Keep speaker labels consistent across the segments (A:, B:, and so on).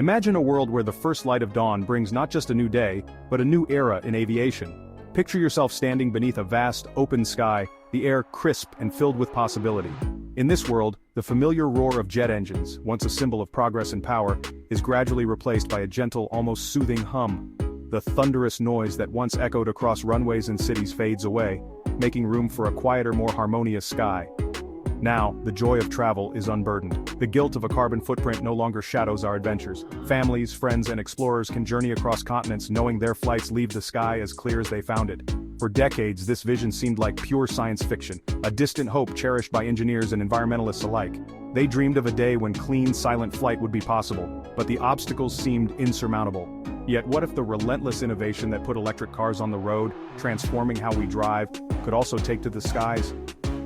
A: Imagine a world where the first light of dawn brings not just a new day, but a new era in aviation. Picture yourself standing beneath a vast, open sky, the air crisp and filled with possibility. In this world, the familiar roar of jet engines, once a symbol of progress and power, is gradually replaced by a gentle, almost soothing hum. The thunderous noise that once echoed across runways and cities fades away, making room for a quieter, more harmonious sky. Now, the joy of travel is unburdened. The guilt of a carbon footprint no longer shadows our adventures. Families, friends, and explorers can journey across continents knowing their flights leave the sky as clear as they found it. For decades, this vision seemed like pure science fiction, a distant hope cherished by engineers and environmentalists alike. They dreamed of a day when clean, silent flight would be possible, but the obstacles seemed insurmountable. Yet what if the relentless innovation that put electric cars on the road, transforming how we drive, could also take to the skies?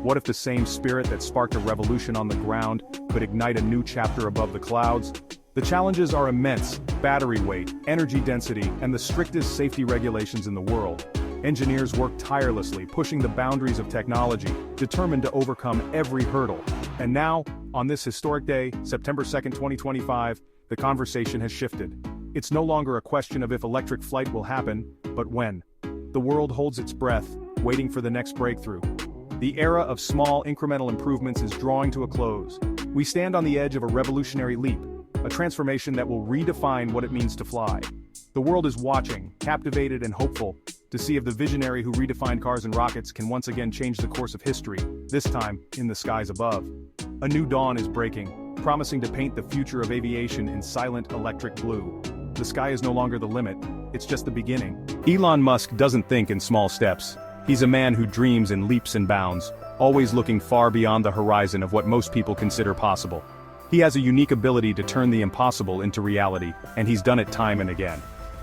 A: What if the same spirit that sparked a revolution on the ground could ignite a new chapter above the clouds? The challenges are immense: battery weight, energy density, and the strictest safety regulations in the world. Engineers work tirelessly, pushing the boundaries of technology, determined to overcome every hurdle. And now, on this historic day, September 2nd, 2025, the conversation has shifted. It's no longer a question of if electric flight will happen, but when. The world holds its breath, waiting for the next breakthrough. The era of small, incremental improvements is drawing to a close. We stand on the edge of a revolutionary leap, a transformation that will redefine what it means to fly. The world is watching, captivated and hopeful, to see if the visionary who redefined cars and rockets can once again change the course of history, this time in the skies above. A new dawn is breaking, promising to paint the future of aviation in silent electric blue. The sky is no longer the limit, it's just the beginning. Elon Musk doesn't think in small steps. He's a man who dreams in leaps and bounds, always looking far beyond the horizon of what most people consider possible. He has a unique ability to turn the impossible into reality, and he's done it time and again.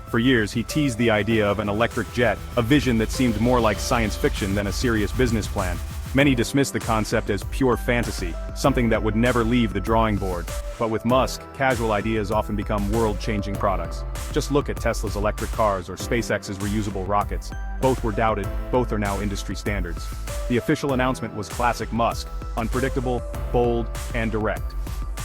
A: For years, he teased the idea of an electric jet, a vision that seemed more like science fiction than a serious business plan. Many dismissed the concept as pure fantasy, something that would never leave the drawing board. But with Musk, casual ideas often become world-changing products. Just look at Tesla's electric cars or SpaceX's reusable rockets. Both were doubted, both are now industry standards. The official announcement was classic Musk, unpredictable, bold, and direct.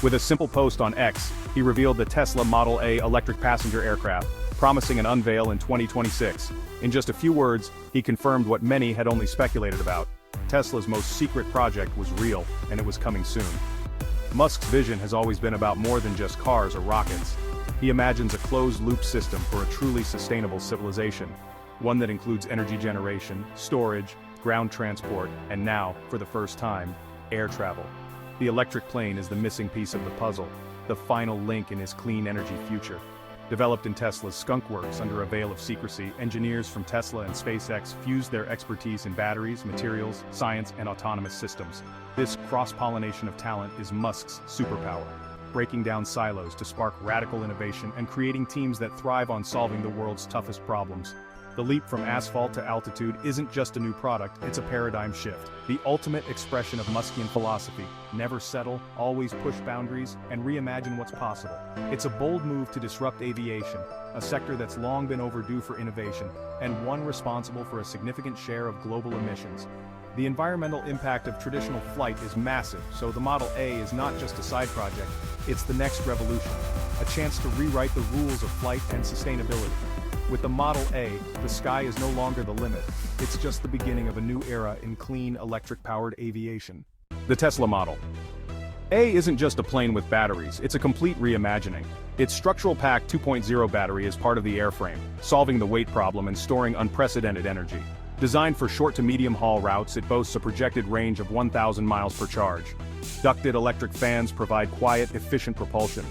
A: With a simple post on X, he revealed the Tesla Model A electric passenger aircraft, promising an unveil in 2026. In just a few words, he confirmed what many had only speculated about. Tesla's most secret project was real, and it was coming soon. Musk's vision has always been about more than just cars or rockets. He imagines a closed-loop system for a truly sustainable civilization, one that includes energy generation, storage, ground transport, and now, for the first time, air travel. The electric plane is the missing piece of the puzzle, the final link in his clean energy future. Developed in Tesla's Skunk Works under a veil of secrecy, engineers from Tesla and SpaceX fused their expertise in batteries, materials, science, and autonomous systems. This cross-pollination of talent is Musk's superpower, breaking down silos to spark radical innovation and creating teams that thrive on solving the world's toughest problems. The leap from asphalt to altitude isn't just a new product, it's a paradigm shift. The ultimate expression of Muskian philosophy: never settle, always push boundaries, and reimagine what's possible. It's a bold move to disrupt aviation, a sector that's long been overdue for innovation, and one responsible for a significant share of global emissions. The environmental impact of traditional flight is massive, so the Model A is not just a side project, it's the next revolution, a chance to rewrite the rules of flight and sustainability. With the Model A, the sky is no longer the limit. It's just the beginning of a new era in clean, electric-powered aviation. The Tesla Model A isn't just a plane with batteries, it's a complete reimagining. Its structural pack 2.0 battery is part of the airframe, solving the weight problem and storing unprecedented energy. Designed for short to medium-haul routes, it boasts a projected range of 1,000 miles per charge. Ducted electric fans provide quiet, efficient propulsion.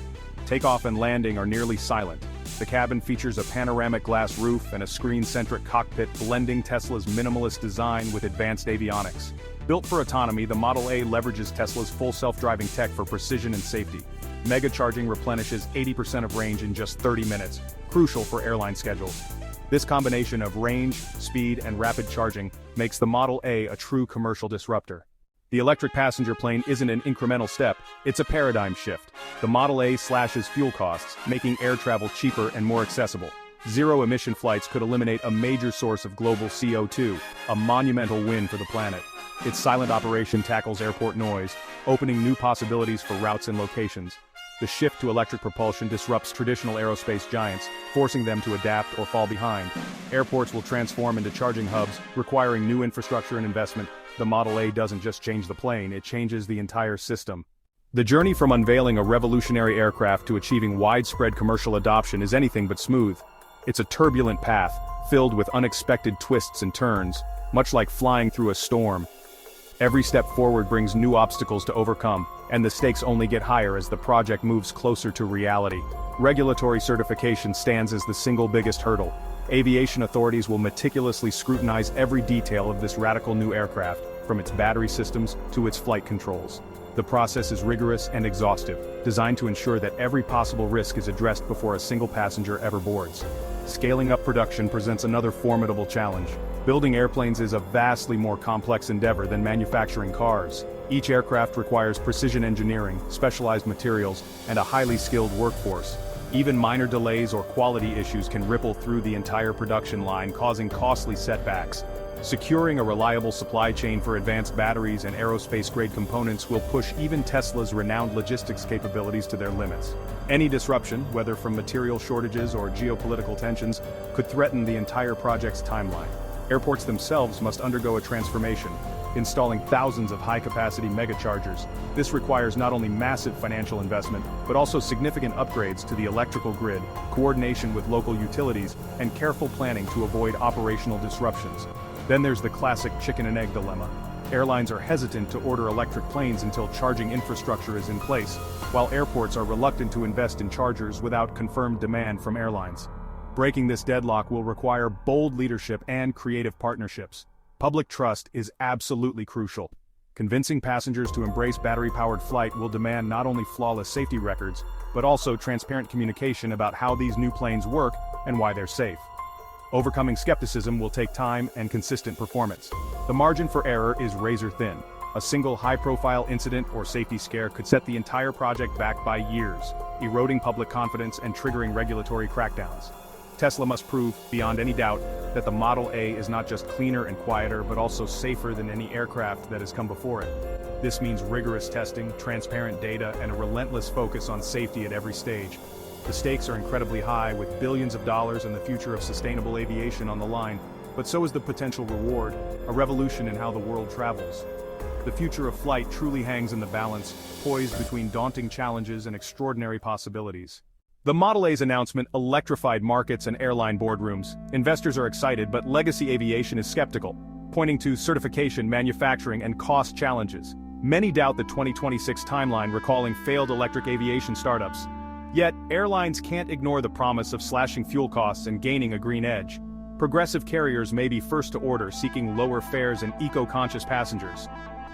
A: Takeoff and landing are nearly silent. The cabin features a panoramic glass roof and a screen-centric cockpit, blending Tesla's minimalist design with advanced avionics. Built for autonomy, the Model A leverages Tesla's full self-driving tech for precision and safety. Mega charging replenishes 80% of range in just 30 minutes, crucial for airline schedules. This combination of range, speed, and rapid charging makes the Model A a true commercial disruptor. The electric passenger plane isn't an incremental step, it's a paradigm shift. The Model A slashes fuel costs, making air travel cheaper and more accessible. Zero-emission flights could eliminate a major source of global CO2, a monumental win for the planet. Its silent operation tackles airport noise, opening new possibilities for routes and locations. The shift to electric propulsion disrupts traditional aerospace giants, forcing them to adapt or fall behind. Airports will transform into charging hubs, requiring new infrastructure and investment. The Model A doesn't just change the plane, it changes the entire system. The journey from unveiling a revolutionary aircraft to achieving widespread commercial adoption is anything but smooth. It's a turbulent path, filled with unexpected twists and turns, much like flying through a storm. Every step forward brings new obstacles to overcome, and the stakes only get higher as the project moves closer to reality. Regulatory certification stands as the single biggest hurdle. Aviation authorities will meticulously scrutinize every detail of this radical new aircraft, from its battery systems to its flight controls. The process is rigorous and exhaustive, designed to ensure that every possible risk is addressed before a single passenger ever boards. Scaling up production presents another formidable challenge. Building airplanes is a vastly more complex endeavor than manufacturing cars. Each aircraft requires precision engineering, specialized materials, and a highly skilled workforce. Even minor delays or quality issues can ripple through the entire production line, causing costly setbacks. Securing a reliable supply chain for advanced batteries and aerospace-grade components will push even Tesla's renowned logistics capabilities to their limits. Any disruption, whether from material shortages or geopolitical tensions, could threaten the entire project's timeline. Airports themselves must undergo a transformation, installing thousands of high-capacity megachargers. This requires not only massive financial investment, but also significant upgrades to the electrical grid, coordination with local utilities, and careful planning to avoid operational disruptions. Then there's the classic chicken and egg dilemma. Airlines are hesitant to order electric planes until charging infrastructure is in place, while airports are reluctant to invest in chargers without confirmed demand from airlines. Breaking this deadlock will require bold leadership and creative partnerships. Public trust is absolutely crucial. Convincing passengers to embrace battery-powered flight will demand not only flawless safety records, but also transparent communication about how these new planes work and why they're safe. Overcoming skepticism will take time and consistent performance. The margin for error is razor-thin. A single high-profile incident or safety scare could set the entire project back by years, eroding public confidence and triggering regulatory crackdowns. Tesla must prove, beyond any doubt, that the Model A is not just cleaner and quieter but also safer than any aircraft that has come before it. This means rigorous testing, transparent data, and a relentless focus on safety at every stage. The stakes are incredibly high, with billions of dollars and the future of sustainable aviation on the line, but so is the potential reward, a revolution in how the world travels. The future of flight truly hangs in the balance, poised between daunting challenges and extraordinary possibilities. The Model A's announcement electrified markets and airline boardrooms. Investors are excited, but legacy aviation is skeptical, pointing to certification, manufacturing, and cost challenges. Many doubt the 2026 timeline, recalling failed electric aviation startups. Yet, airlines can't ignore the promise of slashing fuel costs and gaining a green edge. Progressive carriers may be first to order, seeking lower fares and eco-conscious passengers.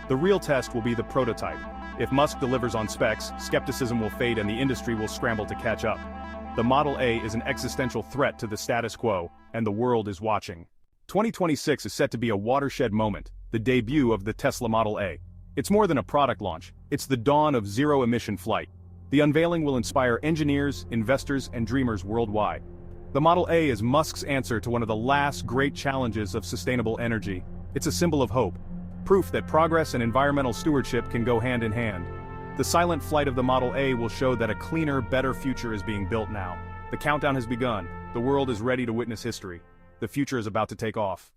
A: The real test will be the prototype. If Musk delivers on specs, skepticism will fade and the industry will scramble to catch up. The Model A is an existential threat to the status quo, and the world is watching. 2026 is set to be a watershed moment, the debut of the Tesla Model A. It's more than a product launch, it's the dawn of zero-emission flight. The unveiling will inspire engineers, investors, and dreamers worldwide. The Model A is Musk's answer to one of the last great challenges of sustainable energy. It's a symbol of hope. Proof that progress and environmental stewardship can go hand in hand. The silent flight of the Model A will show that a cleaner, better future is being built now. The countdown has begun. The world is ready to witness history. The future is about to take off.